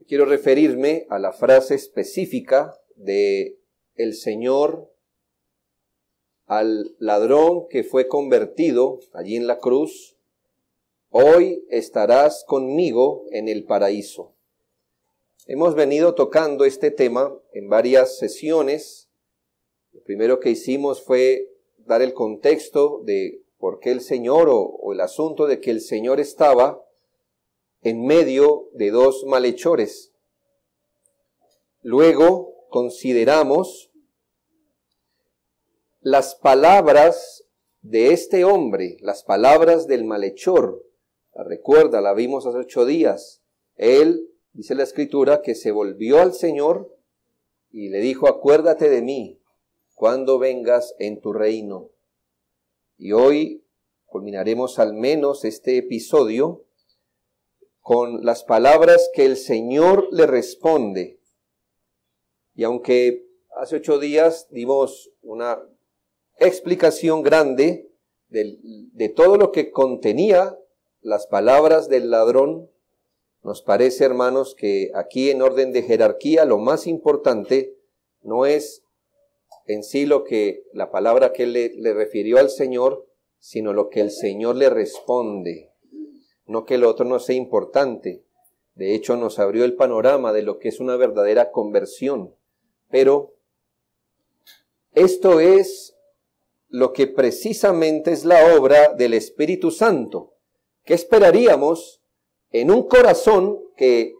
quiero referirme a la frase específica de el Señor al ladrón que fue convertido allí en la cruz: hoy estarás conmigo en el paraíso. Hemos venido tocando este tema en varias sesiones. Lo primero que hicimos fue dar el contexto de por qué el Señor, o el asunto de que el Señor estaba en medio de dos malhechores. Luego consideramos las palabras de este hombre, las palabras del malhechor. La recuerda, la vimos hace 8 días. Él, dice la Escritura, que se volvió al Señor y le dijo: acuérdate de mí cuando vengas en tu reino. Y hoy culminaremos al menos este episodio con las palabras que el Señor le responde. Y aunque hace 8 días dimos una explicación grande de todo lo que contenía las palabras del ladrón, nos parece, hermanos, que aquí en orden de jerarquía lo más importante no es en sí lo que la palabra que él le refirió al Señor, sino lo que el Señor le responde. No que lo otro no sea importante. De hecho, nos abrió el panorama de lo que es una verdadera conversión. Pero esto es lo que precisamente es la obra del Espíritu Santo. ¿Qué esperaríamos en un corazón que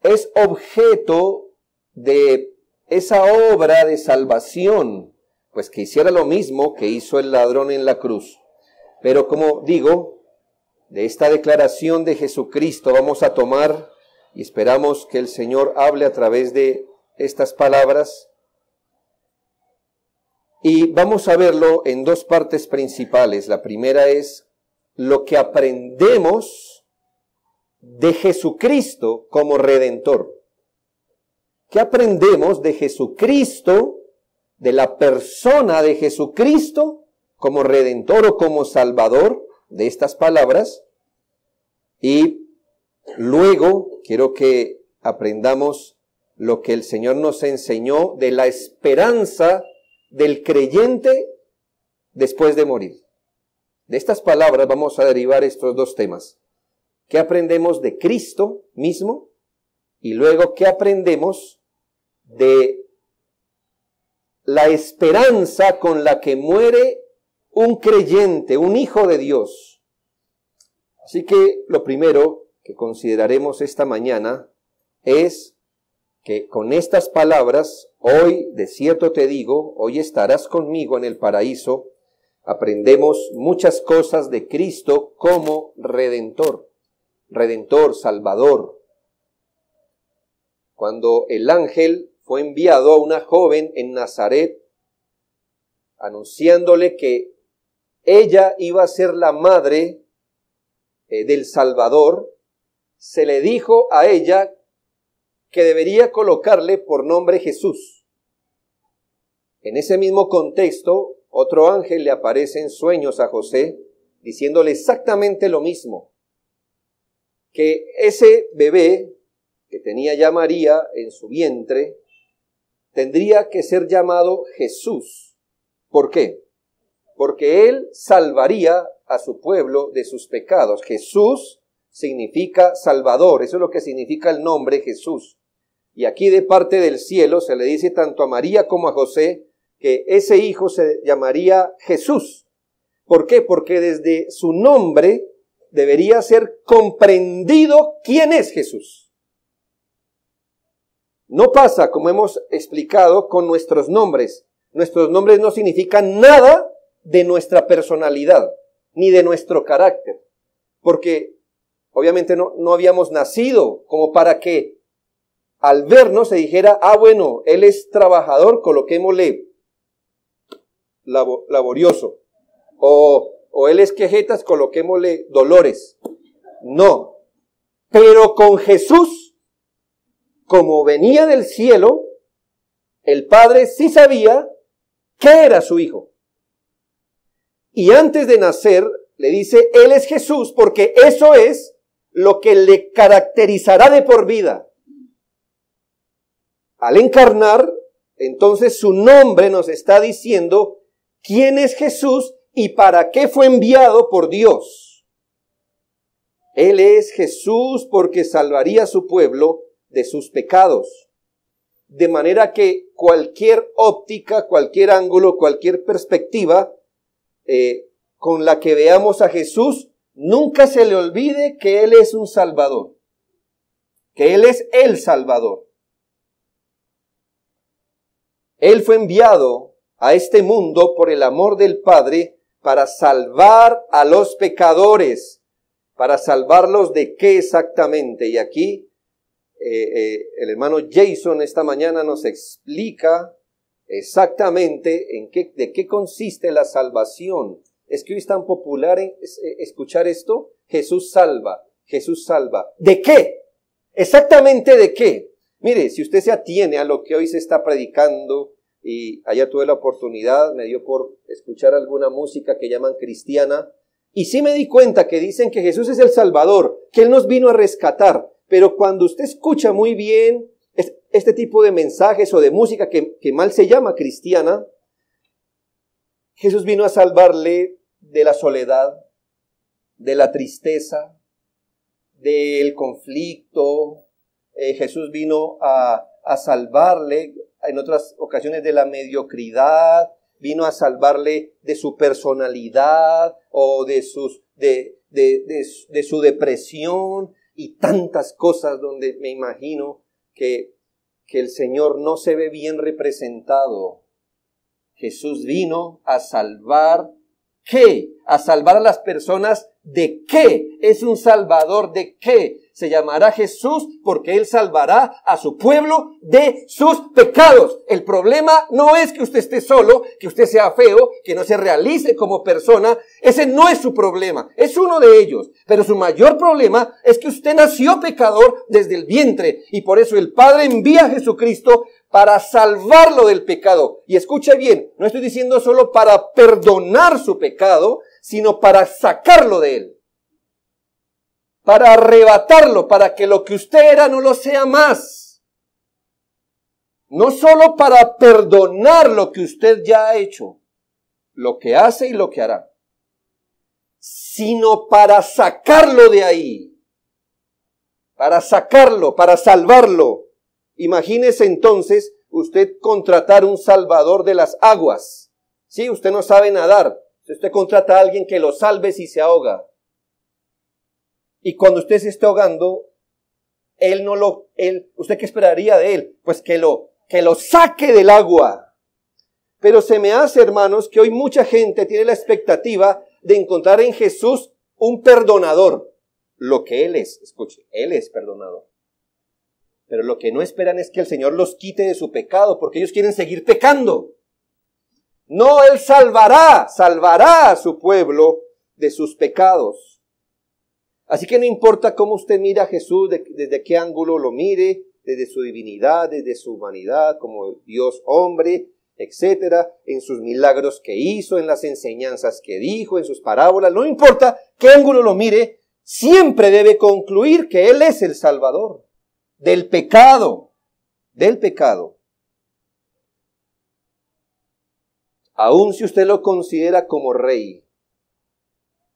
es objeto de esa obra de salvación? Pues que hiciera lo mismo que hizo el ladrón en la cruz. Pero como digo, de esta declaración de Jesucristo vamos a tomar, y esperamos que el Señor hable a través de estas palabras, y vamos a verlo en 2 partes principales. La primera es lo que aprendemos de Jesucristo como Redentor. ¿Qué aprendemos de Jesucristo, de la persona de Jesucristo como Redentor o como Salvador, de estas palabras? Y luego quiero que aprendamos lo que el Señor nos enseñó de la esperanza del creyente después de morir. De estas palabras vamos a derivar estos 2 temas. ¿Qué aprendemos de Cristo mismo? Y luego, ¿qué aprendemos de la esperanza con la que muere un creyente, un hijo de Dios? Así que lo primero que consideraremos esta mañana es que con estas palabras: hoy de cierto te digo, hoy estarás conmigo en el paraíso, aprendemos muchas cosas de Cristo como Redentor, Salvador. Cuando el ángel fue enviado a una joven en Nazaret, anunciándole que ella iba a ser la madre del Salvador, se le dijo a ella que debería colocarle por nombre Jesús. En ese mismo contexto, otro ángel le aparece en sueños a José, diciéndole exactamente lo mismo, que ese bebé que tenía ya María en su vientre tendría que ser llamado Jesús. ¿Por qué? Porque él salvaría a su pueblo de sus pecados. Jesús significa Salvador, eso es lo que significa el nombre Jesús. Y aquí de parte del cielo se le dice tanto a María como a José que ese hijo se llamaría Jesús. ¿Por qué? Porque desde su nombre debería ser comprendido quién es Jesús. No pasa, como hemos explicado, con nuestros nombres. Nuestros nombres no significan nada de nuestra personalidad, ni de nuestro carácter. Porque obviamente no habíamos nacido como para que al vernos se dijera: bueno, él es trabajador, coloquémosle laborioso. O él es quejetas, coloquémosle Dolores. No. Pero con Jesús, como venía del cielo, el Padre sí sabía que era su hijo. Y antes de nacer, le dice: Él es Jesús, porque eso es lo que le caracterizará de por vida. Al encarnar, entonces su nombre nos está diciendo quién es Jesús y para qué fue enviado por Dios. Él es Jesús porque salvaría a su pueblo de sus pecados. De manera que cualquier óptica, cualquier ángulo, cualquier perspectiva con la que veamos a Jesús, nunca se le olvide que Él es un Salvador, que Él es el Salvador. Él fue enviado a este mundo por el amor del Padre para salvar a los pecadores. ¿Para salvarlos de qué exactamente? Y aquí el hermano Jason esta mañana nos explica exactamente de qué consiste la salvación. Es que hoy es tan popular escuchar esto. Jesús salva, Jesús salva. ¿De qué? ¿Exactamente de qué? Mire, si usted se atiene a lo que hoy se está predicando, y allá tuve la oportunidad, me dio por escuchar alguna música que llaman cristiana, y sí me di cuenta que dicen que Jesús es el Salvador, que Él nos vino a rescatar, pero cuando usted escucha muy bien este tipo de mensajes o de música que mal se llama cristiana, Jesús vino a salvarle de la soledad, de la tristeza, del conflicto. Jesús vino a salvarle en otras ocasiones de la mediocridad, vino a salvarle de su personalidad o de su depresión y tantas cosas donde me imagino que el Señor no se ve bien representado. Jesús vino a salvar, ¿qué? A salvar a las personas ¿de qué? Es un salvador ¿de qué? Se llamará Jesús porque Él salvará a su pueblo de sus pecados. El problema no es que usted esté solo, que usted sea feo, que no se realice como persona. Ese no es su problema, es uno de ellos. Pero su mayor problema es que usted nació pecador desde el vientre y por eso el Padre envía a Jesucristo para salvarlo del pecado. Y escuche bien, no estoy diciendo solo para perdonar su pecado, sino para sacarlo de él. Para arrebatarlo, para que lo que usted era no lo sea más. No solo para perdonar lo que usted ya ha hecho, lo que hace y lo que hará, sino para sacarlo de ahí. Para sacarlo, para salvarlo. Imagínese entonces usted contratar un salvador de las aguas. Sí, usted no sabe nadar. Usted contrata a alguien que lo salve si se ahoga. Y cuando usted se esté ahogando, ¿usted qué esperaría de él? Pues que lo saque del agua. Pero se me hace, hermanos, que hoy mucha gente tiene la expectativa de encontrar en Jesús un perdonador. Lo que Él es, escuche, Él es perdonador. Pero lo que no esperan es que el Señor los quite de su pecado, porque ellos quieren seguir pecando. No, Él salvará a su pueblo de sus pecados. Así que no importa cómo usted mira a Jesús, desde qué ángulo lo mire, desde su divinidad, desde su humanidad, como Dios hombre, etcétera, en sus milagros que hizo, en las enseñanzas que dijo, en sus parábolas, no importa qué ángulo lo mire, siempre debe concluir que Él es el Salvador del pecado, Aun si usted lo considera como rey,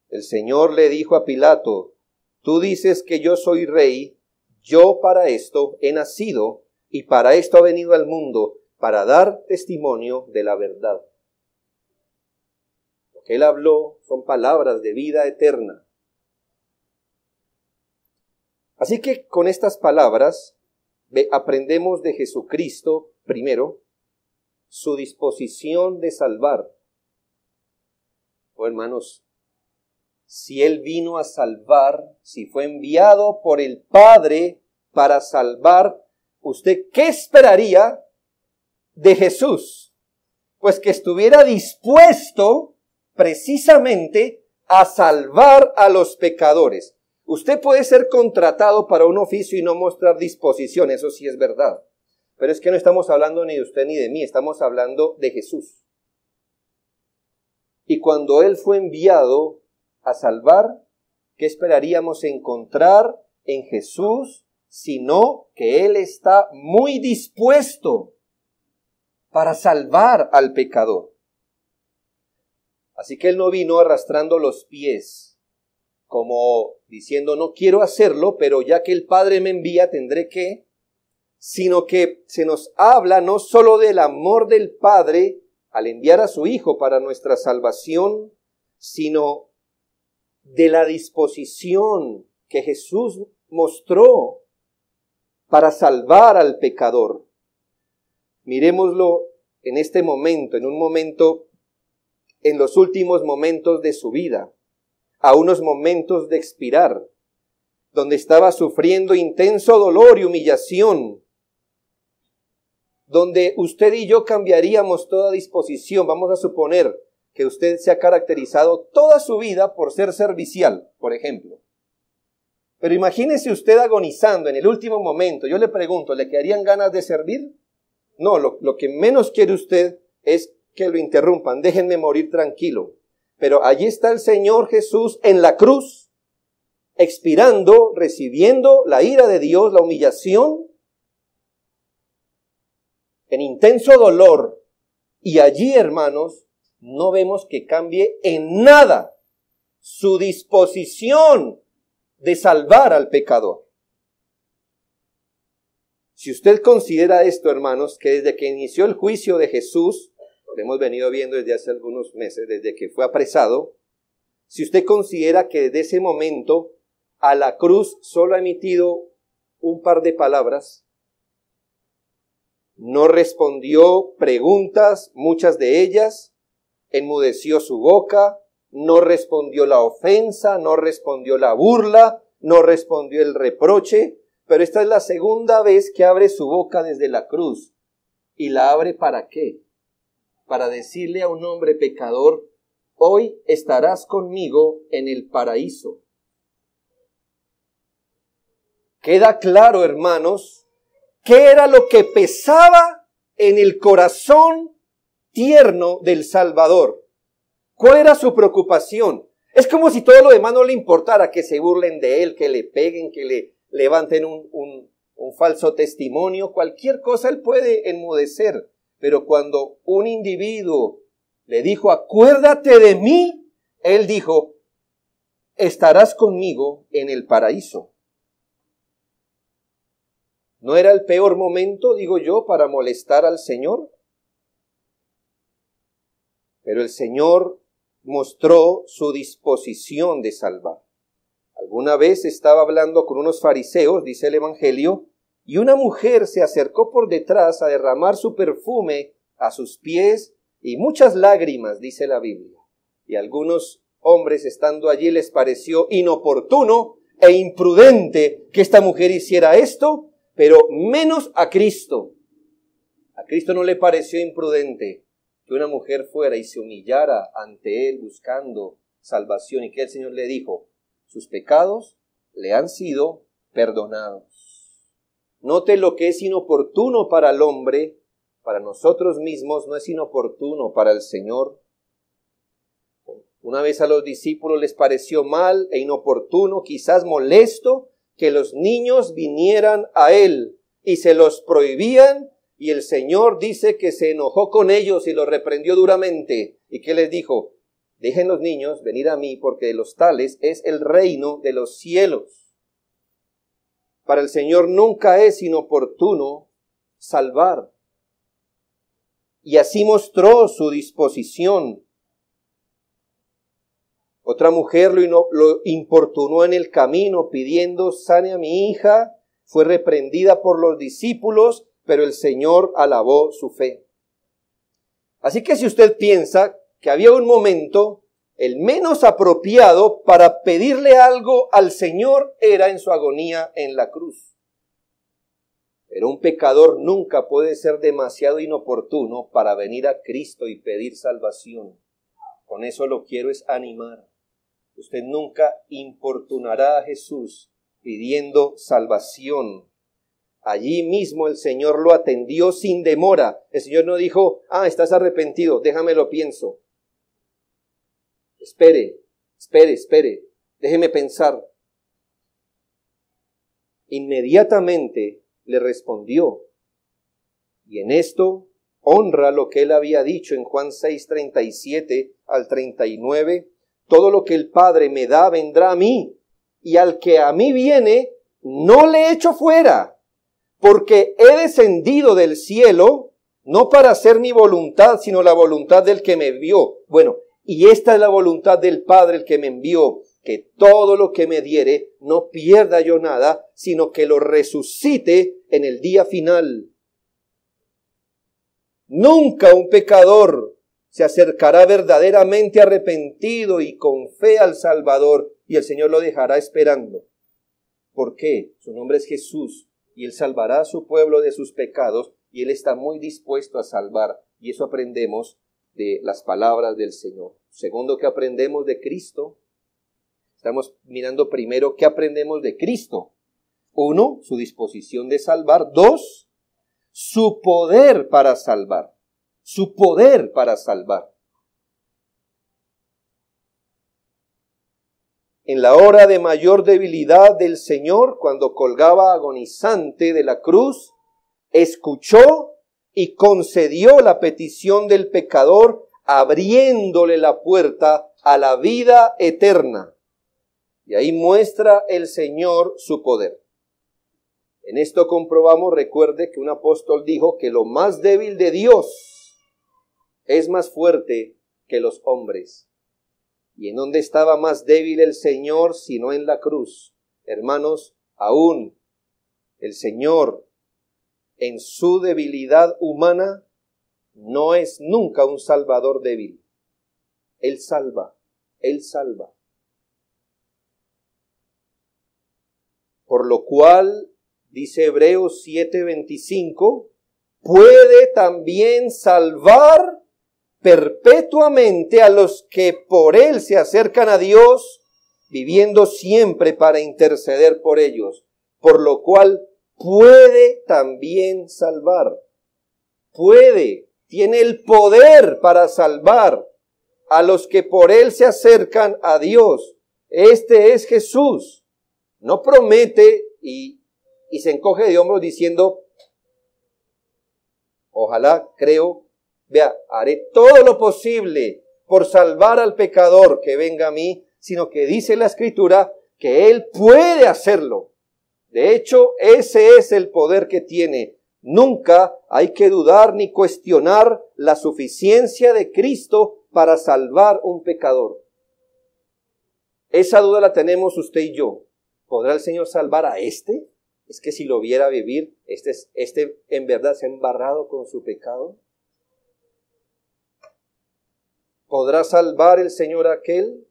el Señor le dijo a Pilato, tú dices que yo soy rey, yo para esto he nacido y para esto he venido al mundo, para dar testimonio de la verdad. Lo que Él habló son palabras de vida eterna. Así que con estas palabras aprendemos de Jesucristo, primero, su disposición de salvar. Oh, hermanos, si Él vino a salvar, si fue enviado por el Padre para salvar, ¿usted qué esperaría de Jesús? Pues que estuviera dispuesto precisamente a salvar a los pecadores. Usted puede ser contratado para un oficio y no mostrar disposición, eso sí es verdad. Pero es que no estamos hablando ni de usted ni de mí, estamos hablando de Jesús. Y cuando Él fue enviado a salvar, ¿qué esperaríamos encontrar en Jesús? Sino que Él está muy dispuesto para salvar al pecador. Así que Él no vino arrastrando los pies, como diciendo, no quiero hacerlo, pero ya que el Padre me envía, tendré que, sino que se nos habla no solo del amor del Padre al enviar a su Hijo para nuestra salvación, sino de la disposición que Jesús mostró para salvar al pecador. Miremoslo en este momento, en un momento, en los últimos momentos de su vida, a unos momentos de expirar, donde estaba sufriendo intenso dolor y humillación, donde usted y yo cambiaríamos toda disposición. Vamos a suponer que usted se ha caracterizado toda su vida por ser servicial, por ejemplo. Pero imagínese usted agonizando en el último momento. Yo le pregunto, ¿le quedarían ganas de servir? No, lo que menos quiere usted es que lo interrumpan. Déjenme morir tranquilo. Pero allí está el Señor Jesús en la cruz, expirando, recibiendo la ira de Dios, la humillación, en intenso dolor. Y allí, hermanos, no vemos que cambie en nada su disposición de salvar al pecador. Si usted considera esto, hermanos, que desde que inició el juicio de Jesús, lo hemos venido viendo desde hace algunos meses, desde que fue apresado, si usted considera que desde ese momento a la cruz solo ha emitido un par de palabras, no respondió preguntas, muchas de ellas, enmudeció su boca, no respondió la ofensa, no respondió la burla, no respondió el reproche, pero esta es la segunda vez que abre su boca desde la cruz. ¿Y la abre para qué? Para decirle a un hombre pecador, hoy estarás conmigo en el paraíso. Queda claro, hermanos, qué era lo que pesaba en el corazón tierno del Salvador. ¿Cuál era su preocupación? Es como si todo lo demás no le importara, que se burlen de él, que le peguen, que le levanten un falso testimonio, cualquier cosa él puede enmudecer. Pero cuando un individuo le dijo, acuérdate de mí, él dijo, estarás conmigo en el paraíso. ¿No era el peor momento, digo yo, para molestar al Señor? Pero el Señor mostró su disposición de salvar. Alguna vez estaba hablando con unos fariseos, dice el Evangelio, y una mujer se acercó por detrás a derramar su perfume a sus pies y muchas lágrimas, dice la Biblia. Y a algunos hombres estando allí les pareció inoportuno e imprudente que esta mujer hiciera esto, pero menos a Cristo. A Cristo no le pareció imprudente que una mujer fuera y se humillara ante Él buscando salvación, y que el Señor le dijo, sus pecados le han sido perdonados. Note lo que es inoportuno para el hombre, para nosotros mismos no es inoportuno para el Señor. Una vez a los discípulos les pareció mal e inoportuno, quizás molesto, que los niños vinieran a Él y se los prohibían, y el Señor dice que se enojó con ellos y los reprendió duramente. ¿Y qué les dijo? Dejen los niños venir a mí, porque de los tales es el reino de los cielos. Para el Señor nunca es inoportuno salvar. Y así mostró su disposición. Otra mujer lo importunó en el camino pidiendo, sane a mi hija. Fue reprendida por los discípulos, pero el Señor alabó su fe. Así que si usted piensa que había un momento, el menos apropiado para pedirle algo al Señor era en su agonía en la cruz. Pero un pecador nunca puede ser demasiado inoportuno para venir a Cristo y pedir salvación. Con eso lo quiero es animar. Usted nunca importunará a Jesús pidiendo salvación. Allí mismo el Señor lo atendió sin demora. El Señor no dijo, estás arrepentido, déjame lo pienso. Espere. Déjeme pensar. Inmediatamente le respondió, y en esto honra lo que él había dicho en Juan 6:37 al 39, todo lo que el Padre me da vendrá a mí, y al que a mí viene, no le echo fuera, porque he descendido del cielo, no para hacer mi voluntad, sino la voluntad del que me envió. Bueno, y esta es la voluntad del Padre, el que me envió, que todo lo que me diere no pierda yo nada, sino que lo resucite en el día final. Nunca un pecador se acercará verdaderamente arrepentido y con fe al Salvador, y el Señor lo dejará esperando. ¿Por qué? Su nombre es Jesús, y Él salvará a su pueblo de sus pecados, y Él está muy dispuesto a salvar, y eso aprendemos de las palabras del Señor. Segundo, que aprendemos de Cristo. Estamos mirando primero qué aprendemos de Cristo. 1, su disposición de salvar. 2, su poder para salvar. Su poder para salvar. En la hora de mayor debilidad del Señor, cuando colgaba agonizante de la cruz, escuchó y concedió la petición del pecador, abriéndole la puerta a la vida eterna. Y ahí muestra el Señor su poder. En esto comprobamos, recuerde que un apóstol dijo que lo más débil de Dios es más fuerte que los hombres. ¿Y en dónde estaba más débil el Señor sino en la cruz? Hermanos, aún el Señor en su debilidad humana no es nunca un salvador débil. Él salva, Él salva. Por lo cual, dice Hebreos 7:25, puede también salvar perpetuamente a los que por Él se acercan a Dios, viviendo siempre para interceder por ellos. Por lo cual, puede también salvar. Puede, tiene el poder para salvar a los que por Él se acercan a Dios. Este es Jesús. No promete y se encoge de hombros diciendo, ojalá, creo, vea, haré todo lo posible por salvar al pecador que venga a mí, sino que dice la Escritura que Él puede hacerlo. De hecho, ese es el poder que tiene. Nunca hay que dudar ni cuestionar la suficiencia de Cristo para salvar un pecador. Esa duda la tenemos usted y yo. ¿Podrá el Señor salvar a este? Es que si lo viera vivir, este en verdad se ha embarrado con su pecado. ¿Podrá salvar el Señor a aquel?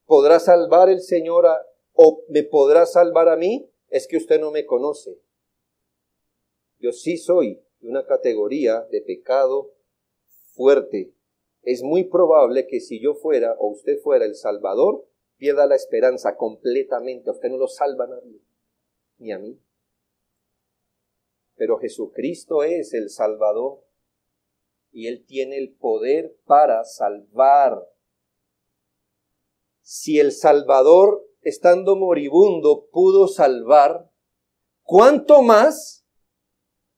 ¿Podrá salvar el Señor o me podrá salvar a mí? Es que usted no me conoce. Yo sí soy de una categoría de pecado fuerte. Es muy probable que si yo fuera o usted fuera el Salvador, pierda la esperanza completamente. A usted no lo salva nadie, ni a mí. Pero Jesucristo es el Salvador y Él tiene el poder para salvar. Si el Salvador, estando moribundo, pudo salvar, ¿cuánto más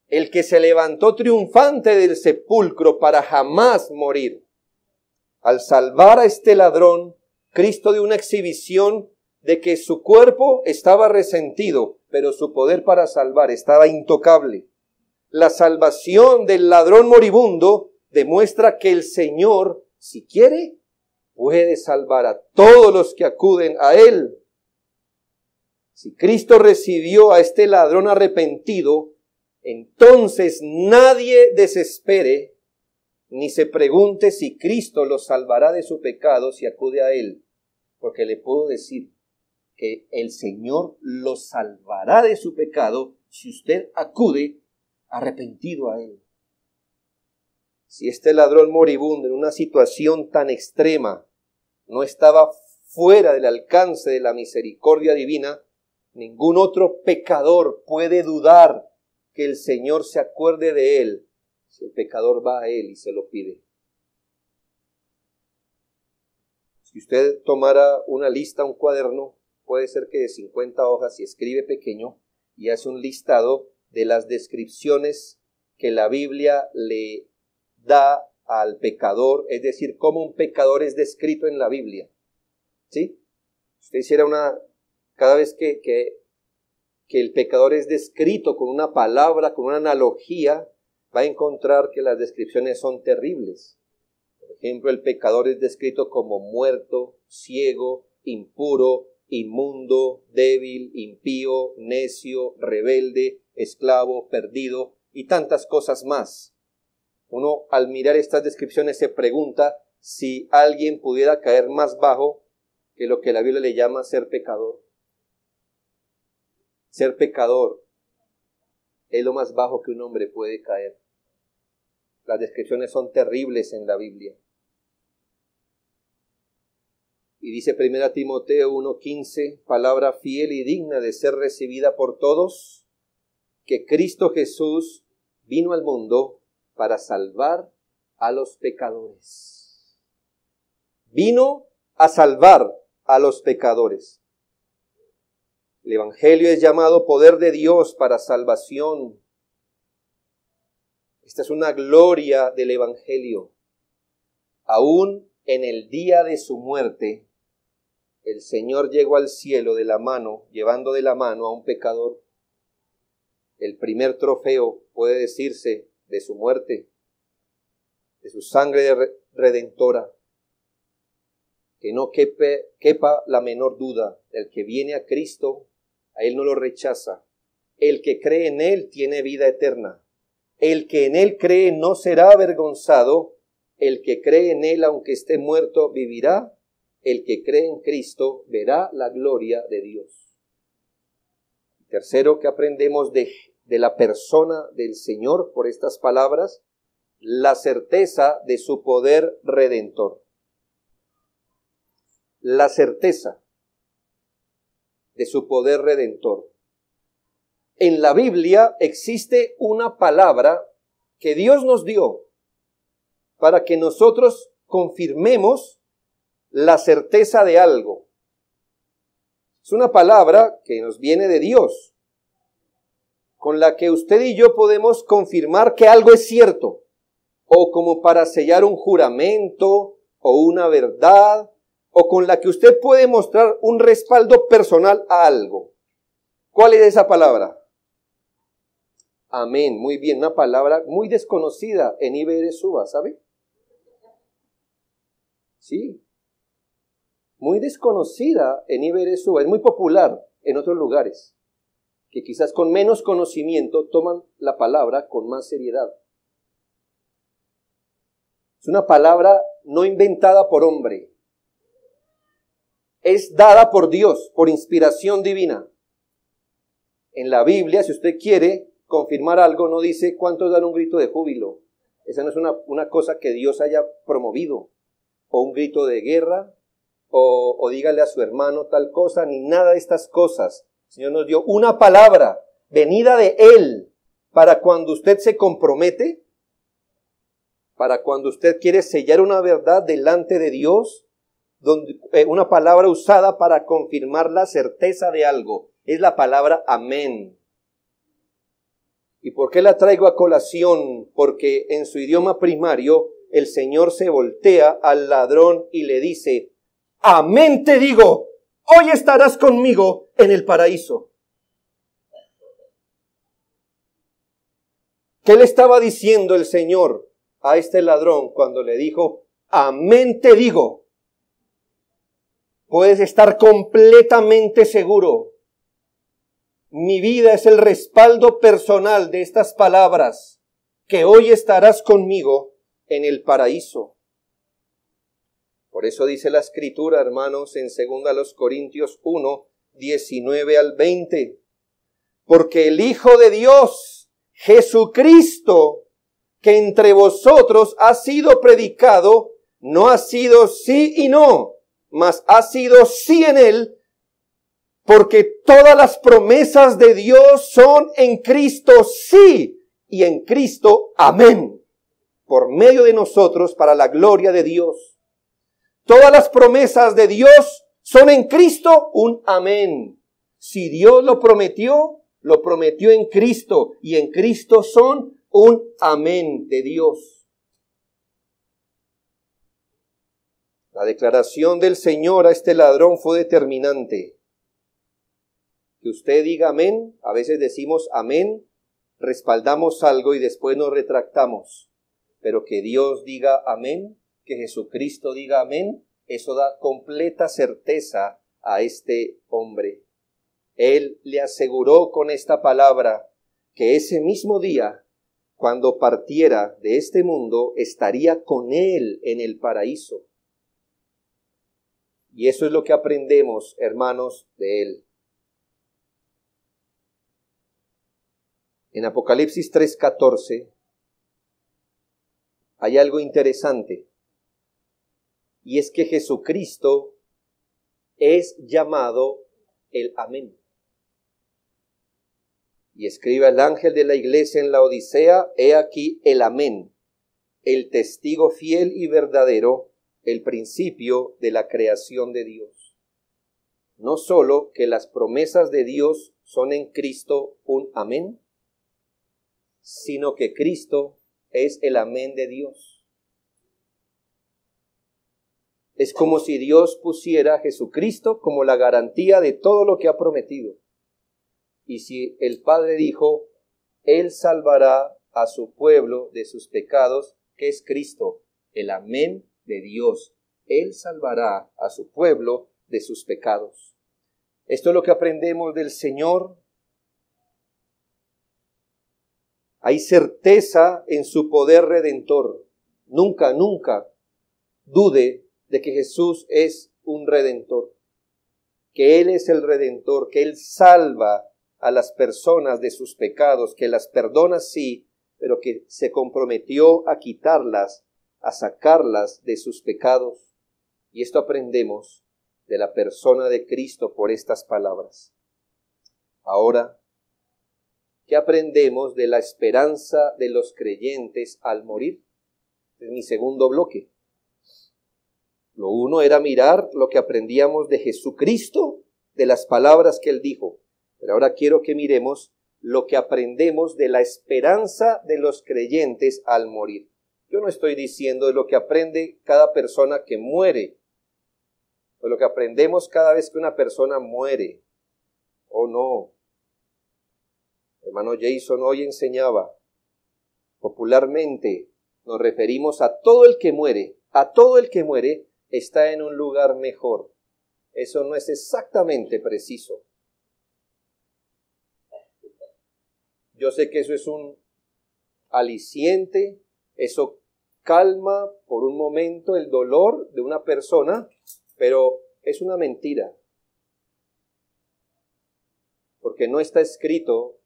el que se levantó triunfante del sepulcro para jamás morir? Al salvar a este ladrón, Cristo dio una exhibición de que su cuerpo estaba resentido, pero su poder para salvar estaba intocable. La salvación del ladrón moribundo demuestra que el Señor, si quiere, puede salvar a todos los que acuden a Él. Si Cristo recibió a este ladrón arrepentido, entonces nadie desespere ni se pregunte si Cristo lo salvará de su pecado si acude a Él. Porque le puedo decir que el Señor lo salvará de su pecado si usted acude arrepentido a Él. Si este ladrón moribundo en una situación tan extrema no estaba fuera del alcance de la misericordia divina, ningún otro pecador puede dudar que el Señor se acuerde de él si el pecador va a Él y se lo pide. Si usted tomara una lista, un cuaderno, puede ser que de 50 hojas, y escribe pequeño, y hace un listado de las descripciones que la Biblia le da al pecador, es decir, cómo un pecador es descrito en la Biblia. ¿Sí? Usted hiciera cada vez que el pecador es descrito con una palabra, con una analogía, va a encontrar que las descripciones son terribles. Por ejemplo, el pecador es descrito como muerto, ciego, impuro, inmundo, débil, impío, necio, rebelde, esclavo, perdido y tantas cosas más. Uno al mirar estas descripciones se pregunta si alguien pudiera caer más bajo que lo que la Biblia le llama ser pecador. Ser pecador es lo más bajo que un hombre puede caer. Las descripciones son terribles en la Biblia. Y dice 1 Timoteo 1:15, palabra fiel y digna de ser recibida por todos, que Cristo Jesús vino al mundo para salvar a los pecadores. Vino a salvar a los pecadores. El Evangelio es llamado poder de Dios para salvación. Esta es una gloria del Evangelio. Aún en el día de su muerte, el Señor llegó al cielo de la mano, llevando de la mano a un pecador. El primer trofeo, puede decirse, de su muerte, de su sangre redentora. Que no quepa la menor duda, el que viene a Cristo, a Él no lo rechaza. El que cree en Él tiene vida eterna. El que en Él cree no será avergonzado. El que cree en Él, aunque esté muerto, vivirá. El que cree en Cristo verá la gloria de Dios. Tercero que aprendemos de la persona del Señor por estas palabras, la certeza de su poder redentor. La certeza de su poder redentor. En la Biblia existe una palabra que Dios nos dio para que nosotros confirmemos la certeza de algo. Es una palabra que nos viene de Dios, con la que usted y yo podemos confirmar que algo es cierto, o como para sellar un juramento, o una verdad, o con la que usted puede mostrar un respaldo personal a algo. ¿Cuál es esa palabra? Amén. Muy bien, una palabra muy desconocida en Iberesuba, ¿sabe? Sí. Muy desconocida en Iberesuba, es muy popular en otros lugares, que quizás con menos conocimiento toman la palabra con más seriedad. Es una palabra no inventada por hombre, es dada por Dios, por inspiración divina. En la Biblia, si usted quiere confirmar algo, no dice cuántos dan un grito de júbilo. Esa no es una cosa que Dios haya promovido, o un grito de guerra, o dígale a su hermano tal cosa, ni nada de estas cosas. El Señor nos dio una palabra venida de Él para cuando usted se compromete, para cuando usted quiere sellar una verdad delante de Dios, una palabra usada para confirmar la certeza de algo. Es la palabra amén. ¿Y por qué la traigo a colación? Porque en su idioma primario el Señor se voltea al ladrón y le dice: amén te digo, hoy estarás conmigo en el paraíso. ¿Qué le estaba diciendo el Señor a este ladrón cuando le dijo: amén te digo? Puedes estar completamente seguro. Mi vida es el respaldo personal de estas palabras, que hoy estarás conmigo en el paraíso. Por eso dice la Escritura, hermanos, en 2 Corintios 1, 19 al 20. Porque el Hijo de Dios, Jesucristo, que entre vosotros ha sido predicado, no ha sido sí y no, mas ha sido sí en Él, porque todas las promesas de Dios son en Cristo sí y en Cristo amén, por medio de nosotros para la gloria de Dios. Todas las promesas de Dios son en Cristo un amén. Si Dios lo prometió en Cristo, y en Cristo son un amén de Dios. La declaración del Señor a este ladrón fue determinante. Que usted diga amén, a veces decimos amén, respaldamos algo y después nos retractamos. Pero que Dios diga amén, que Jesucristo diga amén, eso da completa certeza a este hombre. Él le aseguró con esta palabra que ese mismo día, cuando partiera de este mundo, estaría con él en el paraíso. Y eso es lo que aprendemos, hermanos, de él. En Apocalipsis 3:14 hay algo interesante, y es que Jesucristo es llamado el amén. Y escribe el ángel de la iglesia en la Odisea: he aquí el amén, el testigo fiel y verdadero, el principio de la creación de Dios. No solo que las promesas de Dios son en Cristo un amén, sino que Cristo es el amén de Dios. Es como si Dios pusiera a Jesucristo como la garantía de todo lo que ha prometido. Y si el Padre dijo, Él salvará a su pueblo de sus pecados, ¿qué es Cristo? El amén de Dios. Él salvará a su pueblo de sus pecados. Esto es lo que aprendemos del Señor. Hay certeza en su poder redentor. Nunca dude de que Jesús es un redentor. Que Él es el redentor, que Él salva a las personas de sus pecados, que las perdona sí, pero que se comprometió a quitarlas, a sacarlas de sus pecados. Y esto aprendemos de la persona de Cristo por estas palabras. Ahora, ¿qué aprendemos de la esperanza de los creyentes al morir? Es mi segundo bloque. Lo uno era mirar lo que aprendíamos de Jesucristo, de las palabras que Él dijo. Pero ahora quiero que miremos lo que aprendemos de la esperanza de los creyentes al morir. Yo no estoy diciendo de lo que aprende cada persona que muere, o lo que aprendemos cada vez que una persona muere. Oh, no. Hermano Jason hoy enseñaba, popularmente nos referimos a todo el que muere. A todo el que muere está en un lugar mejor. Eso no es exactamente preciso. Yo sé que eso es un aliciente, eso calma por un momento el dolor de una persona, pero es una mentira. Porque no está escrito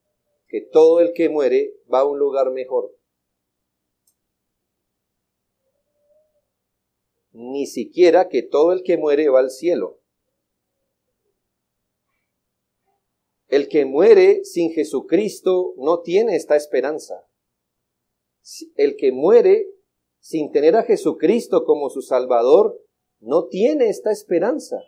que todo el que muere va a un lugar mejor. Ni siquiera que todo el que muere va al cielo. El que muere sin Jesucristo no tiene esta esperanza. El que muere sin tener a Jesucristo como su Salvador no tiene esta esperanza.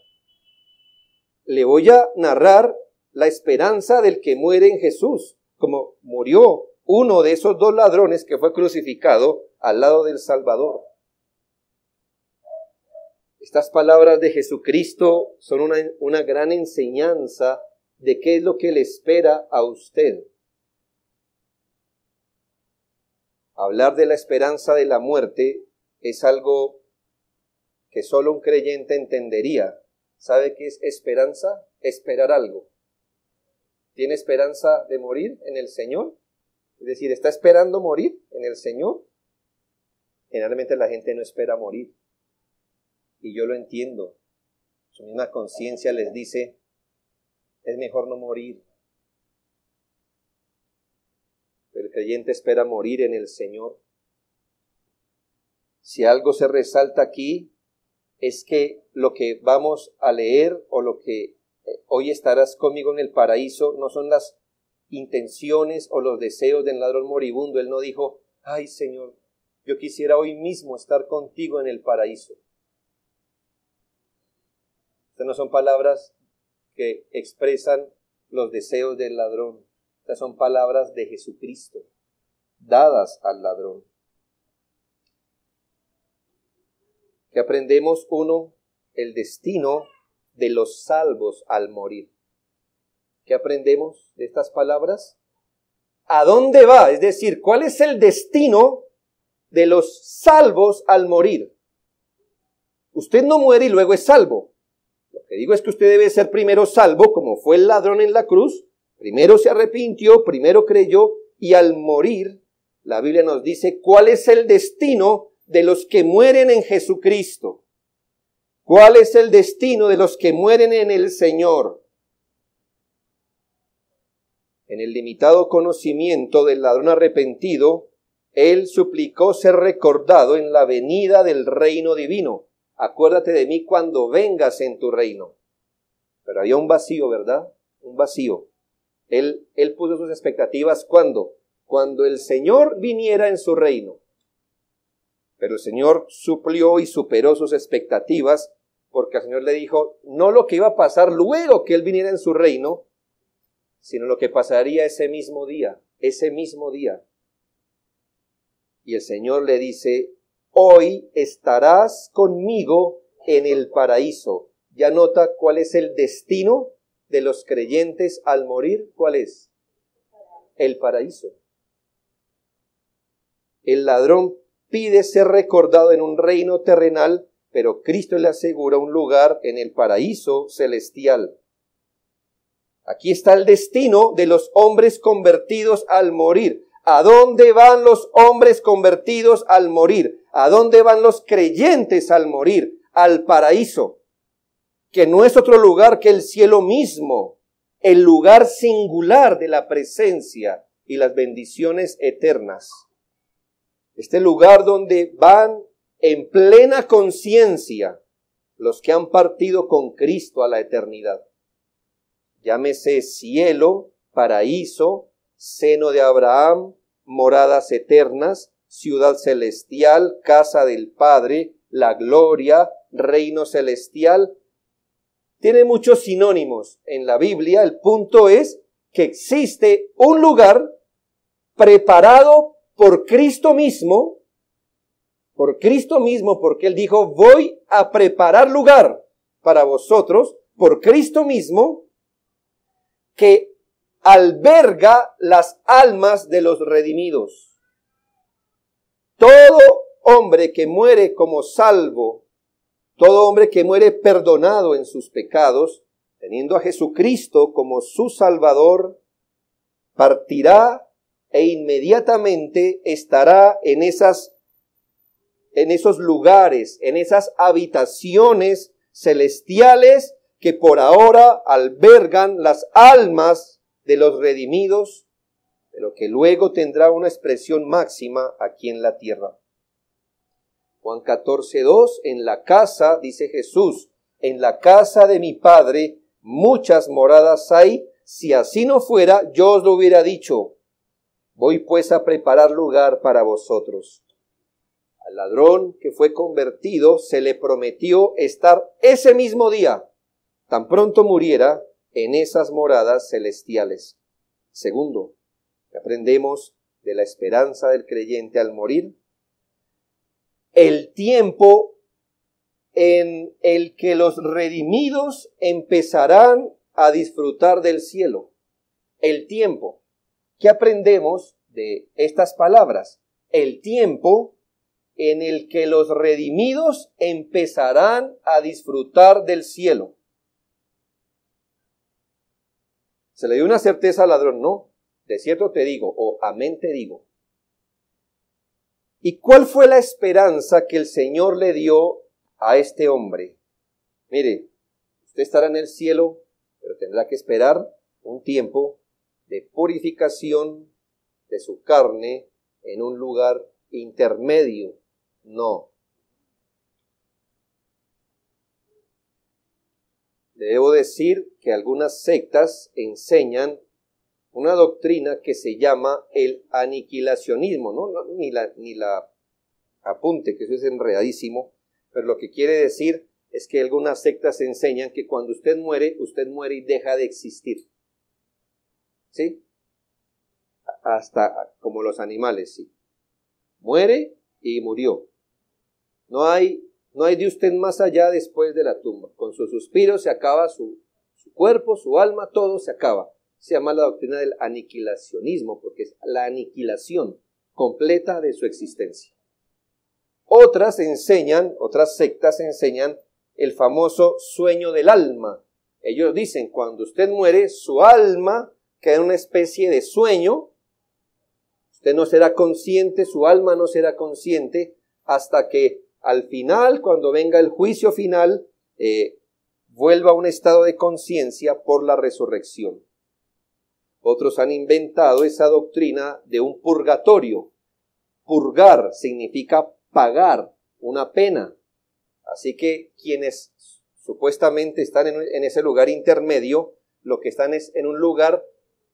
Le voy a narrar la esperanza del que muere en Jesús, como murió uno de esos dos ladrones que fue crucificado al lado del Salvador. Estas palabras de Jesucristo son una gran enseñanza de qué es lo que le espera a usted. Hablar de la esperanza de la muerte es algo que solo un creyente entendería. ¿Sabe qué es esperanza? Esperar algo. ¿Tiene esperanza de morir en el Señor? Es decir, ¿está esperando morir en el Señor? Generalmente la gente no espera morir. Y yo lo entiendo. Su misma conciencia les dice, es mejor no morir. Pero el creyente espera morir en el Señor. Si algo se resalta aquí, es que lo que vamos a leer o lo que hoy estarás conmigo en el paraíso no son las intenciones o los deseos del ladrón moribundo. Él no dijo, ay Señor, yo quisiera hoy mismo estar contigo en el paraíso. Estas no son palabras que expresan los deseos del ladrón. Estas son palabras de Jesucristo, dadas al ladrón. Que aprendemos, uno, el destino de los salvos al morir. ¿Qué aprendemos de estas palabras? ¿A dónde va? Es decir, ¿cuál es el destino de los salvos al morir? Usted no muere y luego es salvo. Lo que digo es que usted debe ser primero salvo, como fue el ladrón en la cruz. Primero se arrepintió, primero creyó, y al morir, la Biblia nos dice cuál es el destino de los que mueren en Jesucristo. ¿Cuál es el destino de los que mueren en el Señor? En el limitado conocimiento del ladrón arrepentido, él suplicó ser recordado en la venida del reino divino. Acuérdate de mí cuando vengas en tu reino. Pero había un vacío, ¿verdad? Un vacío. Él puso sus expectativas ¿cuándo? Cuando el Señor viniera en su reino. Pero el Señor suplió y superó sus expectativas, porque el Señor le dijo, no lo que iba a pasar luego que Él viniera en su reino, sino lo que pasaría ese mismo día. Y el Señor le dice, hoy estarás conmigo en el paraíso. ¿Ya nota cuál es el destino de los creyentes al morir? ¿Cuál es? El paraíso. El ladrón pide ser recordado en un reino terrenal, pero Cristo le asegura un lugar en el paraíso celestial. Aquí está el destino de los hombres convertidos al morir. ¿A dónde van los hombres convertidos al morir? ¿A dónde van los creyentes al morir? Al paraíso, que no es otro lugar que el cielo mismo, el lugar singular de la presencia y las bendiciones eternas. Este lugar donde van en plena conciencia los que han partido con Cristo a la eternidad. Llámese cielo, paraíso, seno de Abraham, moradas eternas, ciudad celestial, casa del Padre, la gloria, reino celestial. Tiene muchos sinónimos en la Biblia. El punto es que existe un lugar preparado por Cristo mismo, porque Él dijo, voy a preparar lugar para vosotros, por Cristo mismo, que alberga las almas de los redimidos. Todo hombre que muere como salvo, todo hombre que muere perdonado en sus pecados, teniendo a Jesucristo como su Salvador, partirá e inmediatamente estará en esos lugares, en esas habitaciones celestiales que por ahora albergan las almas de los redimidos, pero que luego tendrá una expresión máxima aquí en la tierra. Juan 14:2, en la casa, dice Jesús, en la casa de mi Padre muchas moradas hay, si así no fuera, yo os lo hubiera dicho. Voy pues a preparar lugar para vosotros. Al ladrón que fue convertido se le prometió estar ese mismo día, tan pronto muriera, en esas moradas celestiales. Segundo, aprendemos de la esperanza del creyente al morir, el tiempo en el que los redimidos empezarán a disfrutar del cielo. El tiempo. ¿Qué aprendemos de estas palabras? El tiempo en el que los redimidos empezarán a disfrutar del cielo. Se le dio una certeza al ladrón, no, de cierto te digo, o amén te digo. ¿Y cuál fue la esperanza que el Señor le dio a este hombre? Mire, usted estará en el cielo, pero tendrá que esperar un tiempo de purificación de su carne en un lugar intermedio. No. Debo decir que algunas sectas enseñan una doctrina que se llama el aniquilacionismo, ¿no? Ni la apunte, que eso es enredadísimo, pero lo que quiere decir es que algunas sectas enseñan que cuando usted muere y deja de existir. ¿Sí? Hasta como los animales, sí. Muere y murió. No hay de usted más allá después de la tumba. Con su suspiro se acaba su cuerpo, su alma, todo se acaba. Se llama la doctrina del aniquilacionismo, porque es la aniquilación completa de su existencia. Otras sectas enseñan el famoso sueño del alma. Ellos dicen, cuando usted muere, su alma queda en una especie de sueño. Usted no será consciente, su alma no será consciente, hasta que al final, cuando venga el juicio final, vuelva a un estado de conciencia por la resurrección. Otros han inventado esa doctrina de un purgatorio. Purgar significa pagar una pena. Así que quienes supuestamente están en ese lugar intermedio, lo que están es en un lugar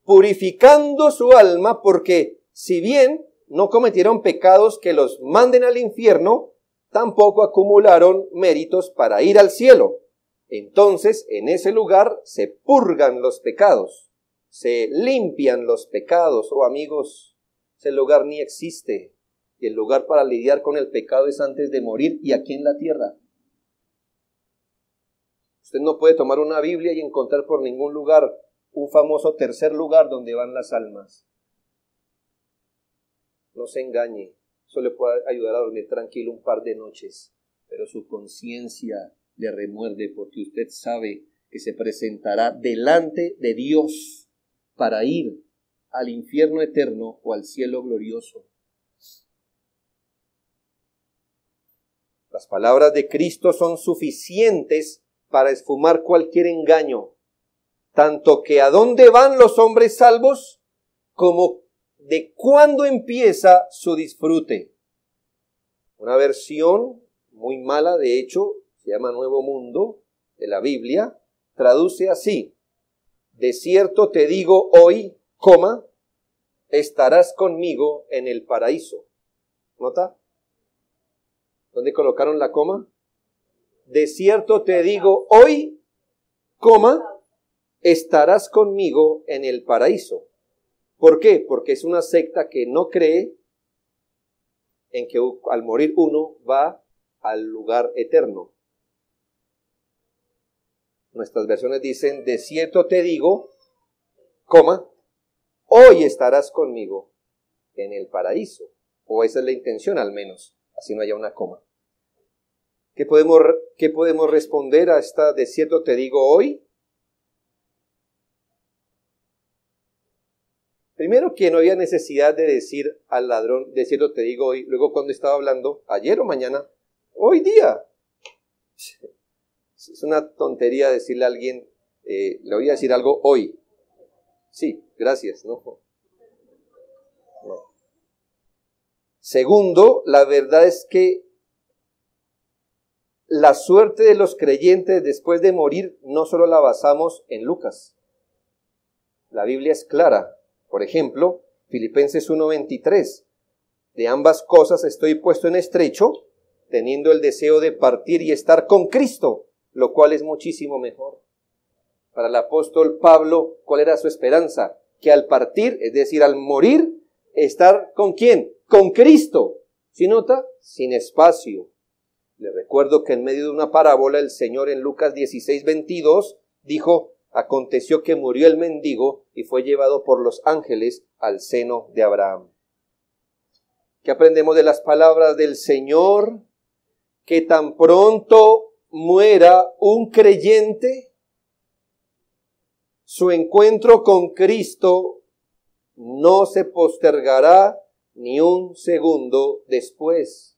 purificando su alma, porque si bien no cometieron pecados que los manden al infierno, tampoco acumularon méritos para ir al cielo. Entonces, en ese lugar se purgan los pecados, se limpian los pecados. Oh amigos, ese lugar ni existe. Y el lugar para lidiar con el pecado es antes de morir y aquí en la tierra. Usted no puede tomar una Biblia y encontrar por ningún lugar un famoso tercer lugar donde van las almas. No se engañe, eso le puede ayudar a dormir tranquilo un par de noches, pero su conciencia le remuerde porque usted sabe que se presentará delante de Dios para ir al infierno eterno o al cielo glorioso. Las palabras de Cristo son suficientes para esfumar cualquier engaño, tanto que a dónde van los hombres salvos, como de cuándo empieza su disfrute. Una versión muy mala, de hecho, se llama Nuevo Mundo, de la Biblia, traduce así: de cierto te digo hoy, estarás conmigo en el paraíso. ¿Nota? ¿Dónde colocaron la coma? De cierto te digo hoy, estarás conmigo en el paraíso. ¿Por qué? Porque es una secta que no cree en que al morir uno va al lugar eterno. Nuestras versiones dicen, de cierto te digo, hoy estarás conmigo en el paraíso. O esa es la intención al menos, así no haya una coma. ¿Qué podemos responder a esta de cierto te digo hoy? Primero, que no había necesidad de decir al ladrón, de cierto te digo hoy, luego cuando estaba hablando, ayer o mañana, hoy día. Es una tontería decirle a alguien, le voy a decir algo hoy. Sí, gracias, ¿no? Segundo, la verdad es que la suerte de los creyentes después de morir no solo la basamos en Lucas. La Biblia es clara. Por ejemplo, Filipenses 1:23. De ambas cosas estoy puesto en estrecho, teniendo el deseo de partir y estar con Cristo, lo cual es muchísimo mejor. Para el apóstol Pablo, ¿cuál era su esperanza? Que al partir, es decir, al morir, estar ¿con quién? Con Cristo. ¿Sí nota? Sin espacio. Le recuerdo que en medio de una parábola el Señor en Lucas 16:22 dijo, aconteció que murió el mendigo y fue llevado por los ángeles al seno de Abraham. ¿Qué aprendemos de las palabras del Señor? Que tan pronto muera un creyente, su encuentro con Cristo no se postergará ni un segundo después.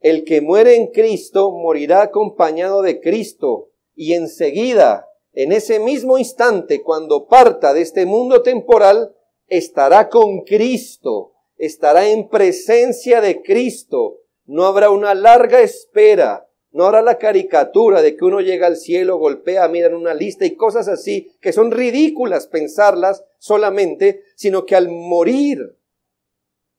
El que muere en Cristo morirá acompañado de Cristo y enseguida, en ese mismo instante, cuando parta de este mundo temporal, estará con Cristo, estará en presencia de Cristo. No habrá una larga espera, no habrá la caricatura de que uno llega al cielo, golpea, mira en una lista y cosas así, que son ridículas pensarlas solamente, sino que al morir,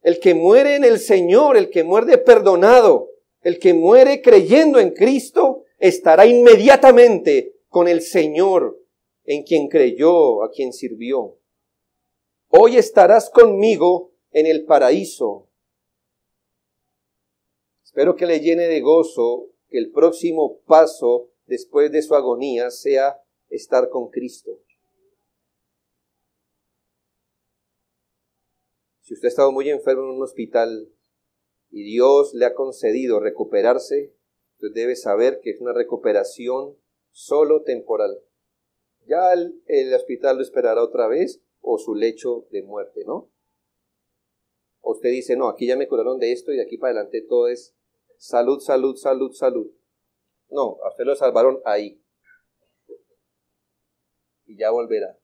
el que muere en el Señor, el que muere perdonado, El que muere creyendo en Cristo estará inmediatamente con el Señor en quien creyó, a quien sirvió. Hoy estarás conmigo en el paraíso. Espero que le llene de gozo que el próximo paso después de su agonía sea estar con Cristo. Si usted ha estado muy enfermo en un hospital y Dios le ha concedido recuperarse, usted debe saber que es una recuperación solo temporal. Ya el hospital lo esperará otra vez o su lecho de muerte, ¿no? O usted dice, no, aquí ya me curaron de esto y de aquí para adelante todo es salud, salud, salud, salud. No, a usted lo salvaron ahí. Y ya volverá.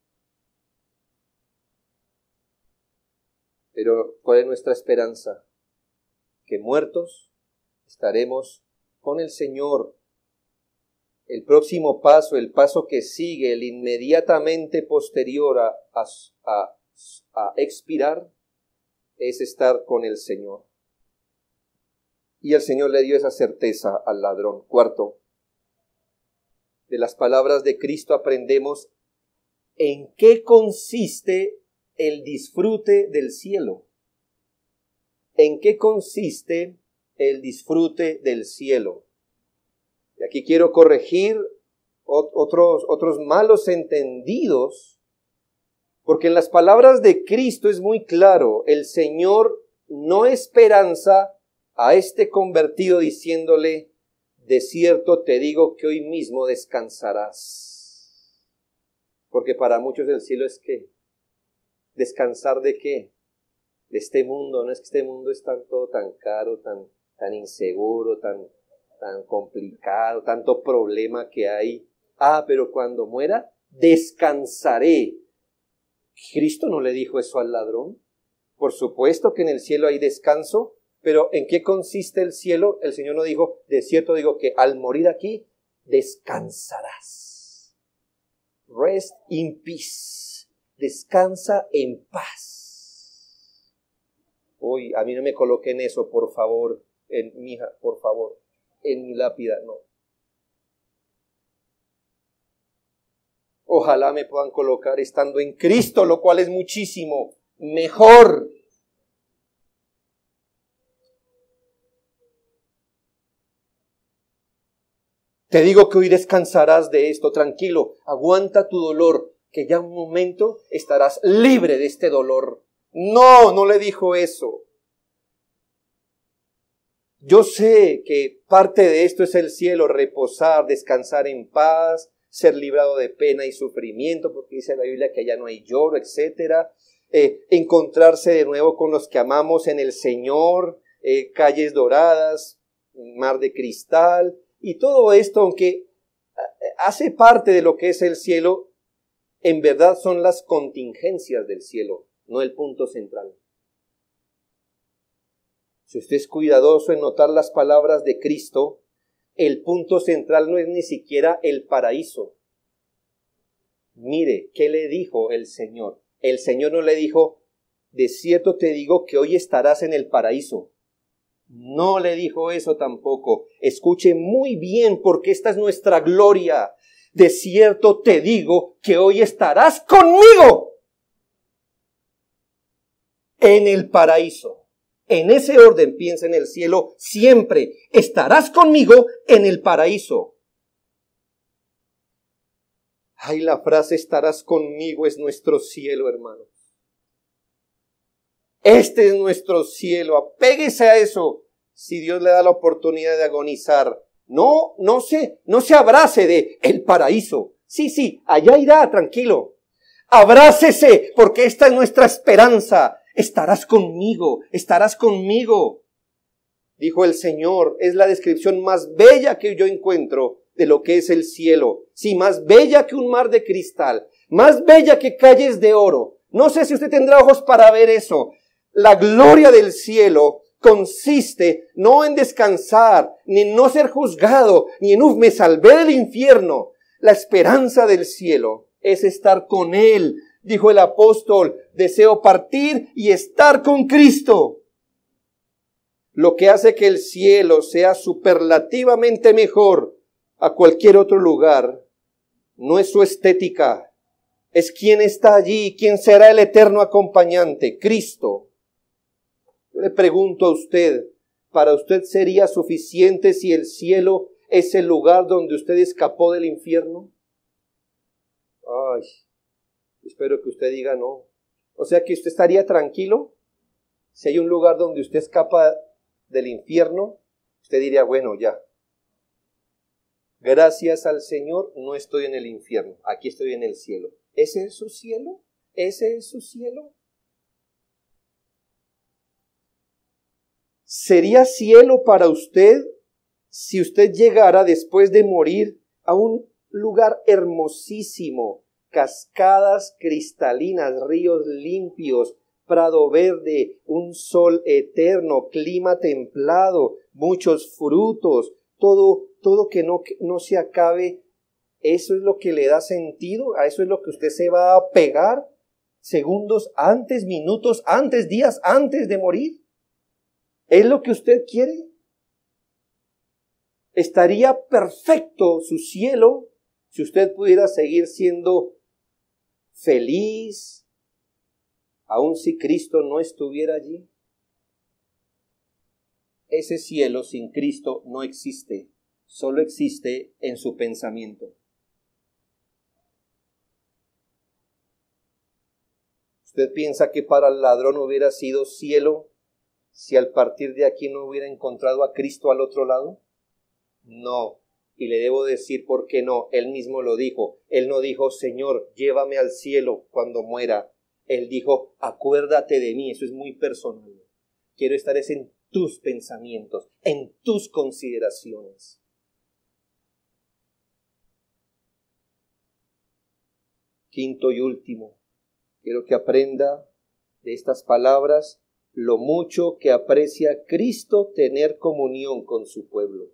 Pero, ¿cuál es nuestra esperanza? Que muertos estaremos con el Señor. El próximo paso, el paso que sigue, el inmediatamente posterior a expirar, es estar con el Señor. Y el Señor le dio esa certeza al ladrón. Cuarto, de las palabras de Cristo aprendemos en qué consiste el disfrute del cielo. ¿En qué consiste el disfrute del cielo? Y aquí quiero corregir otros malos entendidos, porque en las palabras de Cristo es muy claro, el Señor no esperanza a este convertido diciéndole, de cierto te digo que hoy mismo descansarás. Porque para muchos el cielo es ¿qué? ¿Descansar de qué? De este mundo. No es que este mundo es todo tan caro, tan inseguro, tan complicado, tanto problema que hay. Pero cuando muera, descansaré. ¿Cristo no le dijo eso al ladrón? Por supuesto que en el cielo hay descanso, pero ¿en qué consiste el cielo? El Señor no dijo, de cierto digo que al morir aquí, descansarás. Rest in peace. Descansa en paz. Uy, a mí no me coloquen eso, por favor, por favor, en mi lápida, no. Ojalá me puedan colocar estando en Cristo, lo cual es muchísimo mejor. Te digo que hoy descansarás de esto, tranquilo, aguanta tu dolor, que ya un momento estarás libre de este dolor. No le dijo eso. Yo sé que parte de esto es el cielo, reposar, descansar en paz, ser librado de pena y sufrimiento, porque dice la Biblia que allá no hay lloro, etcétera. Encontrarse de nuevo con los que amamos en el Señor, calles doradas, mar de cristal, y todo esto, aunque hace parte de lo que es el cielo, en verdad son las contingencias del cielo, no el punto central. Si usted es cuidadoso en notar las palabras de Cristo, el punto central no es ni siquiera el paraíso. Mire, ¿qué le dijo el Señor? El Señor no le dijo, de cierto te digo que hoy estarás en el paraíso. No le dijo eso tampoco. Escuche muy bien porque esta es nuestra gloria. De cierto te digo que hoy estarás conmigo en el paraíso. En ese orden piensa en el cielo siempre. Estarás conmigo en el paraíso. Ay, la frase estarás conmigo es nuestro cielo, hermanos. Este es nuestro cielo. Apéguese a eso. Si Dios le da la oportunidad de agonizar, no se abrace de el paraíso. Sí, allá irá, tranquilo. Abrácese, porque esta es nuestra esperanza. Estarás conmigo. Dijo el Señor, es la descripción más bella que yo encuentro de lo que es el cielo. Sí, más bella que un mar de cristal, más bella que calles de oro. No sé si usted tendrá ojos para ver eso. La gloria del cielo consiste no en descansar, ni en no ser juzgado, ni en me salvé del infierno. La esperanza del cielo es estar con Él. Dijo el apóstol, deseo partir y estar con Cristo. Lo que hace que el cielo sea superlativamente mejor a cualquier otro lugar no es su estética, es quién está allí, quién será el eterno acompañante, Cristo. Yo le pregunto a usted, ¿para usted sería suficiente si el cielo es el lugar donde usted escapó del infierno? Ay, espero que usted diga no. O sea que usted estaría tranquilo si hay un lugar donde usted escapa del infierno. Usted diría, bueno, ya. Gracias al Señor no estoy en el infierno, aquí estoy en el cielo. ¿Ese es su cielo? ¿Ese es su cielo? ¿Sería cielo para usted si usted llegara después de morir a un lugar hermosísimo, cascadas cristalinas, ríos limpios, prado verde, un sol eterno, clima templado, muchos frutos, todo que no se acabe? ¿Eso es lo que le da sentido? ¿A eso es lo que usted se va a pegar segundos antes, minutos antes, días antes de morir? ¿Es lo que usted quiere? ¿Estaría perfecto su cielo si usted pudiera seguir siendo feliz, aun si Cristo no estuviera allí? Ese cielo sin Cristo no existe, solo existe en su pensamiento. ¿Usted piensa que para el ladrón hubiera sido cielo si al partir de aquí no hubiera encontrado a Cristo al otro lado? No, y le debo decir por qué no. Él mismo lo dijo. Él no dijo, Señor, llévame al cielo cuando muera. Él dijo, acuérdate de mí. Eso es muy personal. Quiero estar en tus pensamientos, en tus consideraciones. Quinto y último, quiero que aprenda de estas palabras lo mucho que aprecia Cristo tener comunión con su pueblo.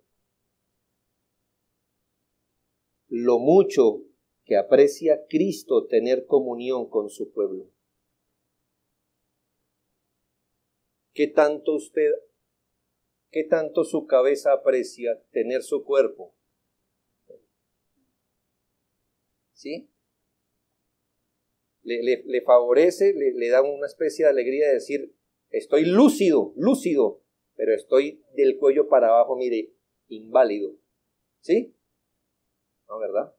Lo mucho que aprecia Cristo tener comunión con su pueblo. ¿Qué tanto su cabeza aprecia tener su cuerpo? ¿Sí? Le favorece, le da una especie de alegría de decir, estoy lúcido, pero estoy del cuello para abajo, mire, inválido. ¿Sí? ¿No, verdad?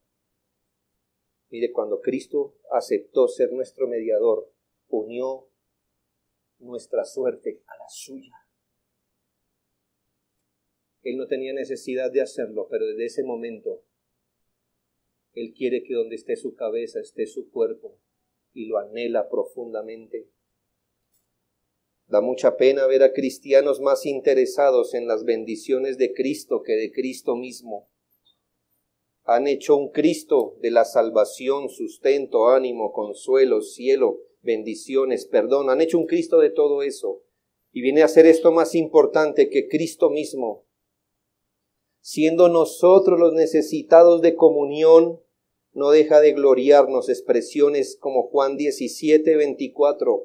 Mire, cuando Cristo aceptó ser nuestro mediador, unió nuestra suerte a la suya. Él no tenía necesidad de hacerlo, pero desde ese momento, Él quiere que donde esté su cabeza esté su cuerpo, y lo anhela profundamente. Da mucha pena ver a cristianos más interesados en las bendiciones de Cristo que de Cristo mismo. Han hecho un Cristo de la salvación, sustento, ánimo, consuelo, cielo, bendiciones, perdón. Han hecho un Cristo de todo eso. Y viene a ser esto más importante que Cristo mismo. Siendo nosotros los necesitados de comunión, no deja de gloriarnos expresiones como Juan 17:24.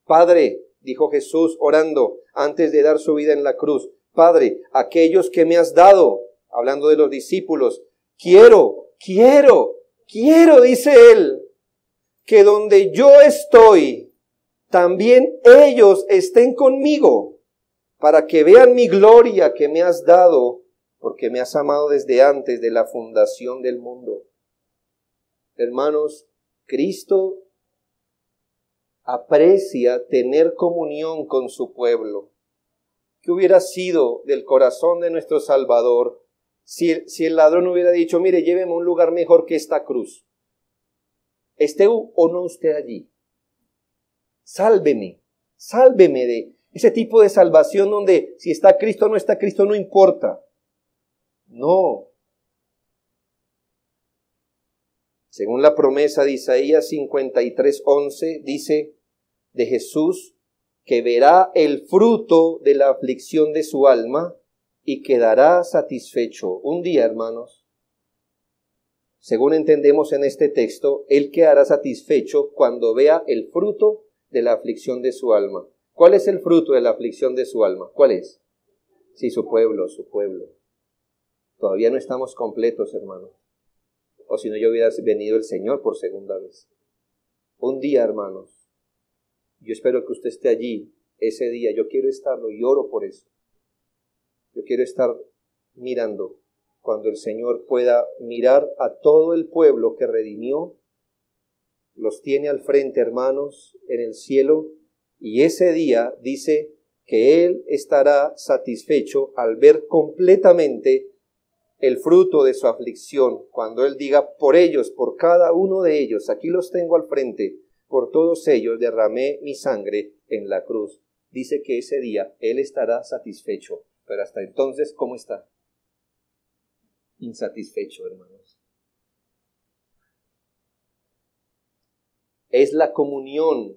Padre, dijo Jesús orando antes de dar su vida en la cruz, Padre, aquellos que me has dado, hablando de los discípulos, quiero, dice Él, que donde yo estoy, también ellos estén conmigo, para que vean mi gloria que me has dado, porque me has amado desde antes de la fundación del mundo. Hermanos, Cristo aprecia tener comunión con su pueblo. ¿Qué hubiera sido del corazón de nuestro Salvador si el ladrón hubiera dicho, mire, lléveme a un lugar mejor que esta cruz? ¿Esté o no usted allí? Sálveme de ese tipo de salvación donde si está Cristo o no está Cristo no importa. No. Según la promesa de Isaías 53:11, dice de Jesús que verá el fruto de la aflicción de su alma y quedará satisfecho. Un día, hermanos, según entendemos en este texto, Él quedará satisfecho cuando vea el fruto de la aflicción de su alma. ¿Cuál es el fruto de la aflicción de su alma? ¿Cuál es? Sí, su pueblo, su pueblo. Todavía no estamos completos, hermanos. O si no, ya hubiera venido el Señor por segunda vez. Un día, hermanos, yo espero que usted esté allí ese día. Yo quiero estarlo y oro por eso. Yo quiero estar mirando cuando el Señor pueda mirar a todo el pueblo que redimió. Los tiene al frente, hermanos, en el cielo. Y ese día dice que Él estará satisfecho al ver completamente el fruto de su aflicción, cuando Él diga, por ellos, por cada uno de ellos, aquí los tengo al frente, por todos ellos derramé mi sangre en la cruz. Dice que ese día Él estará satisfecho, pero hasta entonces, ¿cómo está? Insatisfecho, hermanos. Es la comunión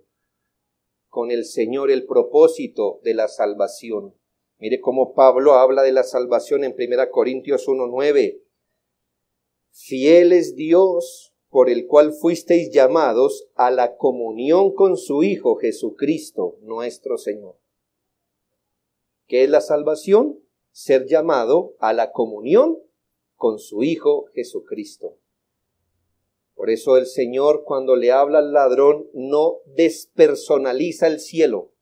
con el Señor el propósito de la salvación. Mire cómo Pablo habla de la salvación en 1 Corintios 1:9. Fiel es Dios por el cual fuisteis llamados a la comunión con su Hijo Jesucristo, nuestro Señor. ¿Qué es la salvación? Ser llamado a la comunión con su Hijo Jesucristo. Por eso el Señor, cuando le habla al ladrón, no despersonaliza el cielo.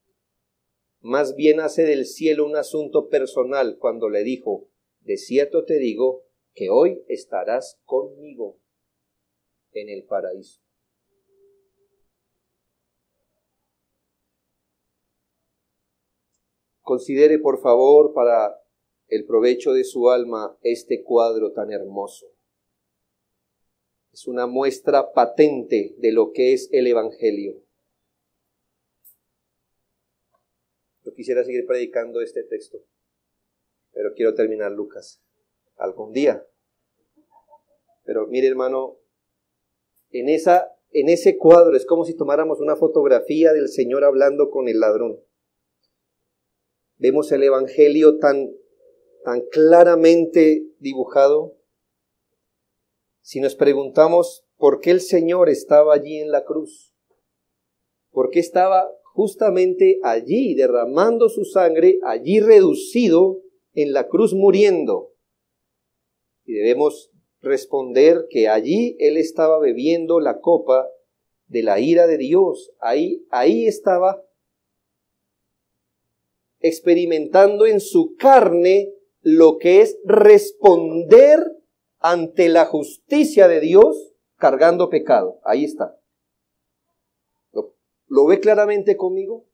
Más bien hace del cielo un asunto personal cuando le dijo, de cierto te digo que hoy estarás conmigo en el paraíso. Considere, por favor, para el provecho de su alma, este cuadro tan hermoso. Es una muestra patente de lo que es el Evangelio. Yo quisiera seguir predicando este texto, pero quiero terminar Lucas algún día. Pero mire, hermano, en ese cuadro es como si tomáramos una fotografía del Señor hablando con el ladrón. Vemos el Evangelio tan claramente dibujado. Si nos preguntamos por qué el Señor estaba allí en la cruz, por qué estaba justamente allí derramando su sangre, allí reducido en la cruz muriendo, y debemos responder que allí Él estaba bebiendo la copa de la ira de Dios. Ahí estaba experimentando en su carne lo que es responder ante la justicia de Dios cargando pecado. Ahí está. ¿Lo ve claramente conmigo?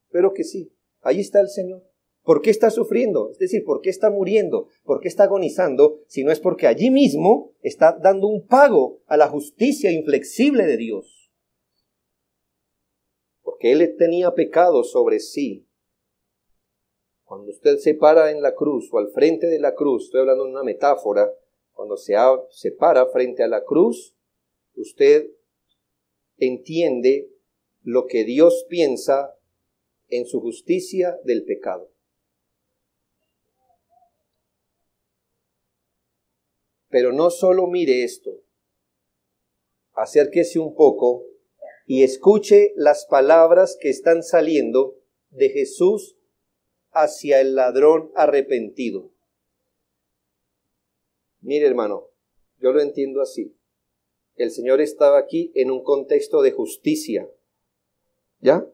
Espero que sí. Ahí está el Señor. ¿Por qué está sufriendo? Es decir, ¿por qué está muriendo? ¿Por qué está agonizando? Si no es porque allí mismo está dando un pago a la justicia inflexible de Dios. Porque Él tenía pecado sobre sí. Cuando usted se para en la cruz o al frente de la cruz, estoy hablando de una metáfora, cuando se para frente a la cruz, usted entiende lo que Dios piensa en su justicia del pecado. Pero no solo mire esto, acérquese un poco y escuche las palabras que están saliendo de Jesús hacia el ladrón arrepentido. Mire, hermano, yo lo entiendo así. El Señor estaba aquí en un contexto de justicia. ¿Ya?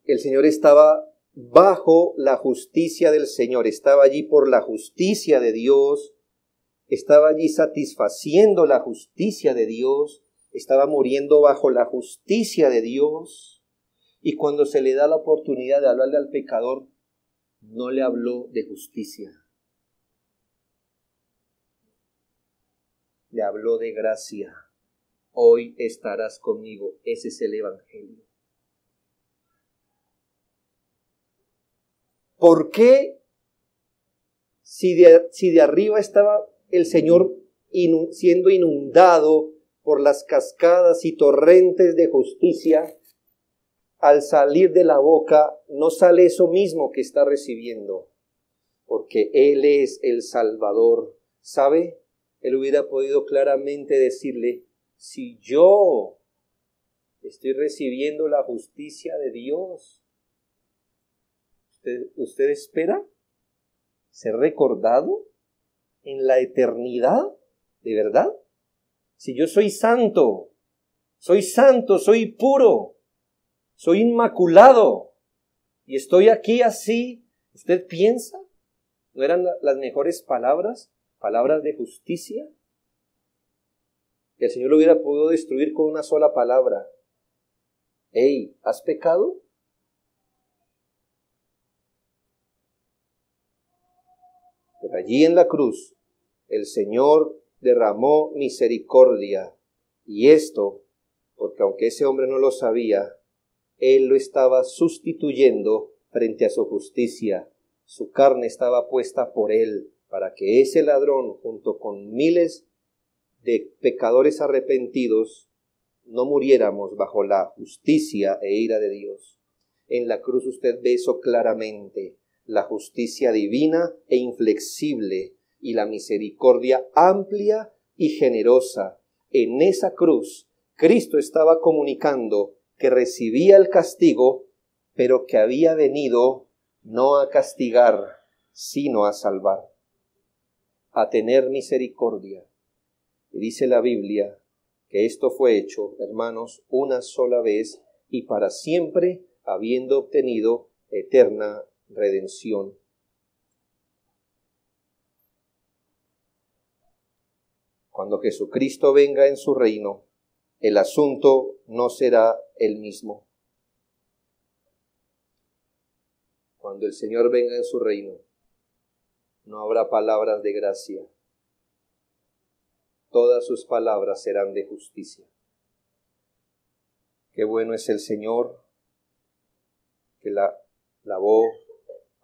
El Señor estaba bajo la justicia del Señor, estaba allí por la justicia de Dios, estaba allí satisfaciendo la justicia de Dios, estaba muriendo bajo la justicia de Dios, y cuando se le da la oportunidad de hablarle al pecador, no le habló de justicia, le habló de gracia. Hoy estarás conmigo. Ese es el Evangelio. ¿Por qué, si de arriba estaba el Señor siendo inundado por las cascadas y torrentes de justicia, al salir de la boca no sale eso mismo que está recibiendo? Porque Él es el Salvador. ¿Sabe? Él hubiera podido claramente decirle, si yo estoy recibiendo la justicia de Dios, ¿Usted espera ser recordado en la eternidad? ¿De verdad? Si yo soy santo, soy puro, soy inmaculado y estoy aquí así, ¿usted piensa? ¿No eran las mejores palabras? Palabras de justicia. Que el Señor lo hubiera podido destruir con una sola palabra. Hey, ¿has pecado? Pero allí en la cruz, el Señor derramó misericordia. Y esto, porque aunque ese hombre no lo sabía, Él lo estaba sustituyendo frente a su justicia. Su carne estaba puesta por Él, para que ese ladrón, junto con miles de pecadores arrepentidos, no muriéramos bajo la justicia e ira de Dios. En la cruz usted ve eso claramente, la justicia divina e inflexible y la misericordia amplia y generosa. En esa cruz, Cristo estaba comunicando que recibía el castigo, pero que había venido no a castigar, sino a salvar, a tener misericordia. Y dice la Biblia que esto fue hecho, hermanos, una sola vez y para siempre, habiendo obtenido eterna redención. Cuando Jesucristo venga en su reino, el asunto no será el mismo. Cuando el Señor venga en su reino, no habrá palabras de gracia. Todas sus palabras serán de justicia. Qué bueno es el Señor que lavó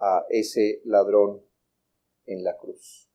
a ese ladrón en la cruz.